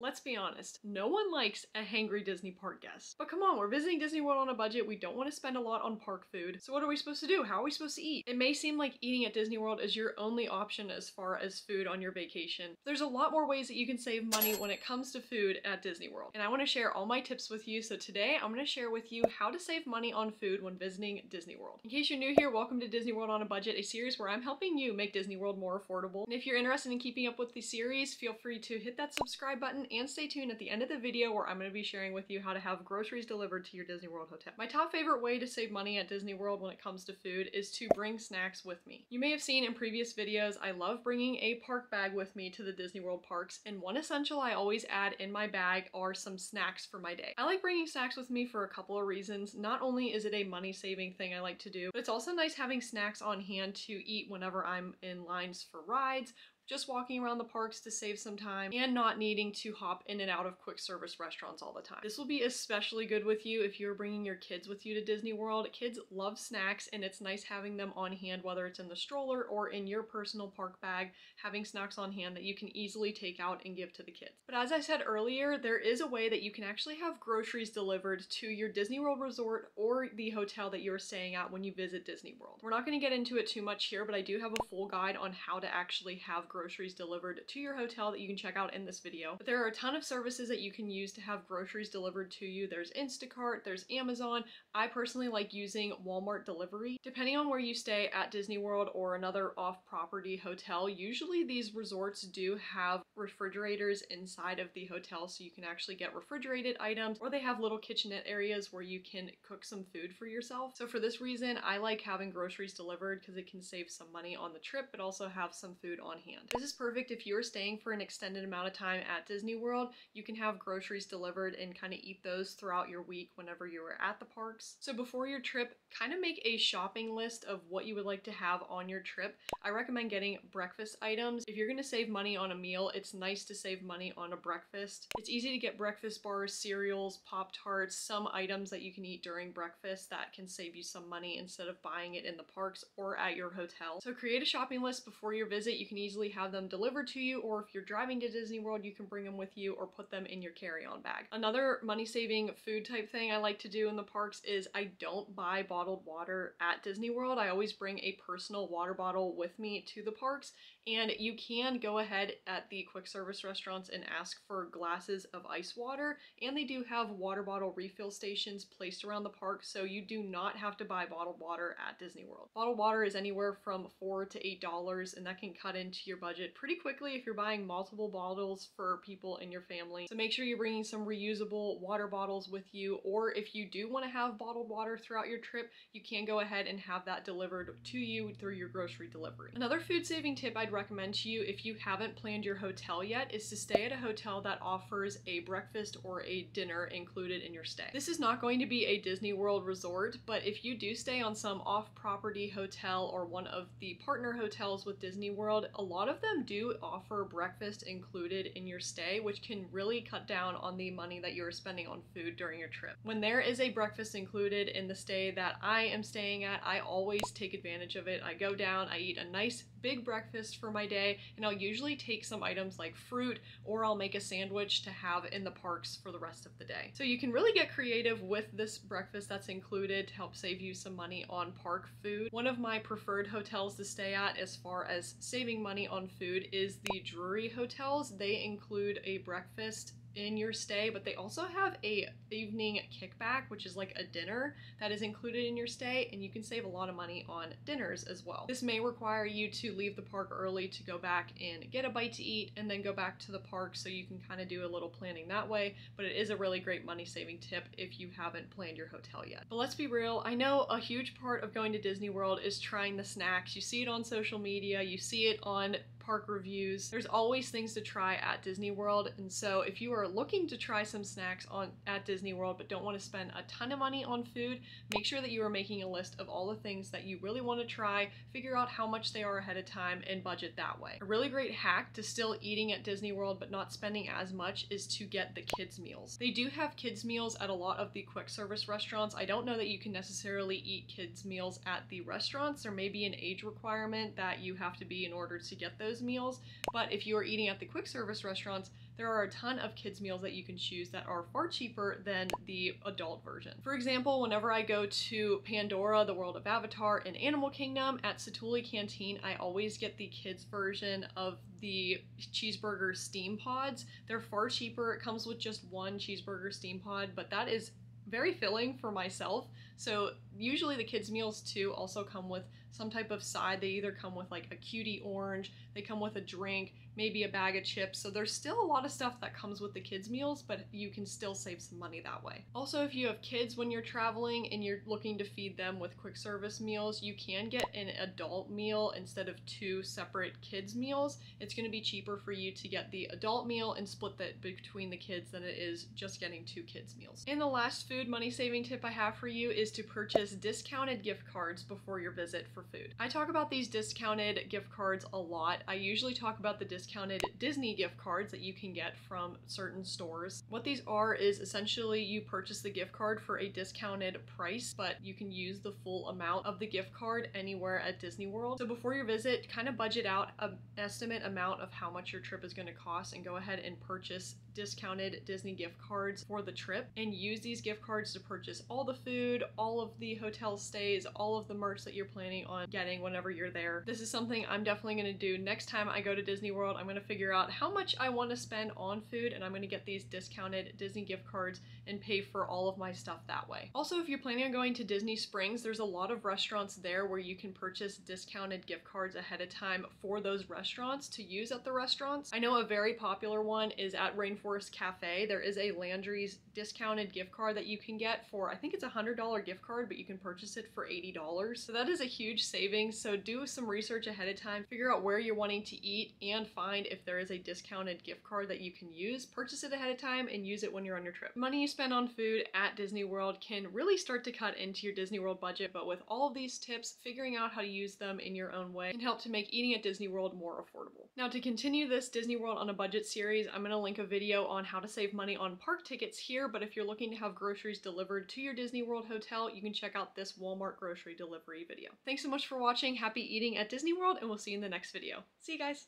Let's be honest, no one likes a hangry Disney park guest. But come on, we're visiting Disney World on a budget, we don't want to spend a lot on park food. So what are we supposed to do? How are we supposed to eat? It may seem like eating at Disney World is your only option as far as food on your vacation. There's a lot more ways that you can save money when it comes to food at Disney World. And I want to share all my tips with you, so today I'm going to share with you how to save money on food when visiting Disney World. In case you're new here, welcome to Disney World on a Budget, a series where I'm helping you make Disney World more affordable. And if you're interested in keeping up with the series, feel free to hit that subscribe button and stay tuned at the end of the video where I'm going to be sharing with you how to have groceries delivered to your Disney World hotel. My top favorite way to save money at Disney World when it comes to food is to bring snacks with me. You may have seen in previous videos, I love bringing a park bag with me to the Disney World parks, and one essential I always add in my bag are some snacks for my day. I like bringing snacks with me for a couple of reasons. Not only is it a money-saving thing I like to do, but it's also nice having snacks on hand to eat whenever I'm in lines for rides, just walking around the parks to save some time, and not needing to hop in and out of quick service restaurants all the time. This will be especially good with you if you're bringing your kids with you to Disney World. Kids love snacks, and it's nice having them on hand, whether it's in the stroller or in your personal park bag, having snacks on hand that you can easily take out and give to the kids. But as I said earlier, there is a way that you can actually have groceries delivered to your Disney World resort or the hotel that you're staying at when you visit Disney World. We're not going to get into it too much here, but I do have a full guide on how to actually have groceries delivered to your hotel that you can check out in this video. But there are a ton of services that you can use to have groceries delivered to you. There's Instacart, there's Amazon. I personally like using Walmart delivery. Depending on where you stay at Disney World or another off-property hotel, usually these resorts do have refrigerators inside of the hotel, so you can actually get refrigerated items, or they have little kitchenette areas where you can cook some food for yourself. So for this reason, I like having groceries delivered because it can save some money on the trip, but also have some food on hand. This is perfect if you're staying for an extended amount of time at Disney World. You can have groceries delivered and kind of eat those throughout your week whenever you are at the parks. So before your trip, kind of make a shopping list of what you would like to have on your trip. I recommend getting breakfast items. If you're going to save money on a meal, it's nice to save money on a breakfast. It's easy to get breakfast bars, cereals, Pop-Tarts, some items that you can eat during breakfast that can save you some money instead of buying it in the parks or at your hotel. So create a shopping list before your visit. You can easily have them delivered to you, or if you're driving to Disney World, you can bring them with you or put them in your carry-on bag. Another money-saving food type thing I like to do in the parks is I don't buy bottled water at Disney World. I always bring a personal water bottle with me to the parks, and you can go ahead at the quick service restaurants and ask for glasses of ice water, and they do have water bottle refill stations placed around the park, so you do not have to buy bottled water at Disney World. Bottled water is anywhere from $4 to $8, and that can cut into your budget pretty quickly if you're buying multiple bottles for people in your family. So make sure you're bringing some reusable water bottles with you, or if you do want to have bottled water throughout your trip, you can go ahead and have that delivered to you through your grocery delivery. Another food saving tip I'd recommend to you if you haven't planned your hotel yet is to stay at a hotel that offers a breakfast or a dinner included in your stay. This is not going to be a Disney World resort, but if you do stay on some off-property hotel or one of the partner hotels with Disney World, a lot of them do offer breakfast included in your stay, which can really cut down on the money that you're spending on food during your trip. When there is a breakfast included in the stay that I am staying at, I always take advantage of it. I go down, I eat a nice big breakfast for my day, and I'll usually take some items like fruit, or I'll make a sandwich to have in the parks for the rest of the day. So you can really get creative with this breakfast that's included to help save you some money on park food. One of my preferred hotels to stay at as far as saving money on food is the Drury hotels. They include a breakfast in your stay, but they also have a evening kickback, which is like a dinner that is included in your stay, and you can save a lot of money on dinners as well. This may require you to leave the park early to go back and get a bite to eat and then go back to the park, so you can kind of do a little planning that way, but it is a really great money saving tip if you haven't planned your hotel yet. But let's be real, I know a huge part of going to Disney World is trying the snacks. You see it on social media, you see it on park reviews. There's always things to try at Disney World, and so if you are looking to try some snacks at Disney World but don't want to spend a ton of money on food, make sure that you are making a list of all the things that you really want to try, figure out how much they are ahead of time, and budget that way. A really great hack to still eating at Disney World but not spending as much is to get the kids meals. They do have kids meals at a lot of the quick service restaurants. I don't know that you can necessarily eat kids meals at the restaurants. There may be an age requirement that you have to be in order to get those meals, but if you are eating at the quick service restaurants, there are a ton of kids meals that you can choose that are far cheaper than the adult version. For example, whenever I go to Pandora, the World of Avatar, and Animal Kingdom, at Satuli Canteen, I always get the kids version of the cheeseburger steam pods. They're far cheaper. It comes with just one cheeseburger steam pod, but that is very filling for myself. So usually the kids meals too also come with some type of side. They either come with like a cutie orange, they come with a drink, maybe a bag of chips. So there's still a lot of stuff that comes with the kids meals, but you can still save some money that way. Also, if you have kids when you're traveling and you're looking to feed them with quick service meals, you can get an adult meal instead of 2 separate kids meals. It's going to be cheaper for you to get the adult meal and split that between the kids than it is just getting 2 kids meals. And the last food money saving tip I have for you is to purchase discounted gift cards before your visit for food. I talk about these discounted gift cards a lot. I usually talk about the discounted Disney gift cards that you can get from certain stores. What these are is essentially you purchase the gift card for a discounted price, but you can use the full amount of the gift card anywhere at Disney World. So before your visit, kind of budget out an estimate amount of how much your trip is going to cost and go ahead and purchase discounted Disney gift cards for the trip, and use these gift cards to purchase all the food, all of the hotel stays, all of the merch that you're planning on getting whenever you're there. This is something I'm definitely going to do next time I go to Disney World. I'm going to figure out how much I want to spend on food, and I'm going to get these discounted Disney gift cards and pay for all of my stuff that way. Also, if you're planning on going to Disney Springs, there's a lot of restaurants there where you can purchase discounted gift cards ahead of time for those restaurants to use at the restaurants. I know a very popular one is at Rainforest Cafe. There is a Landry's discounted gift card that you can get for, I think it's a $100 gift card, but you can purchase it for $80. So that is a huge savings. So do some research ahead of time, figure out where you're wanting to eat, and find if there is a discounted gift card that you can use. Purchase it ahead of time and use it when you're on your trip. Money you spend on food at Disney World can really start to cut into your Disney World budget, but with all of these tips, figuring out how to use them in your own way can help to make eating at Disney World more affordable. Now, to continue this Disney World on a budget series, I'm going to link a video on how to save money on park tickets here, but if you're looking to have groceries delivered to your Disney World hotel, you can check out this Walmart grocery delivery video. Thanks so much for watching. Happy eating at Disney World, and we'll see you in the next video. See you guys!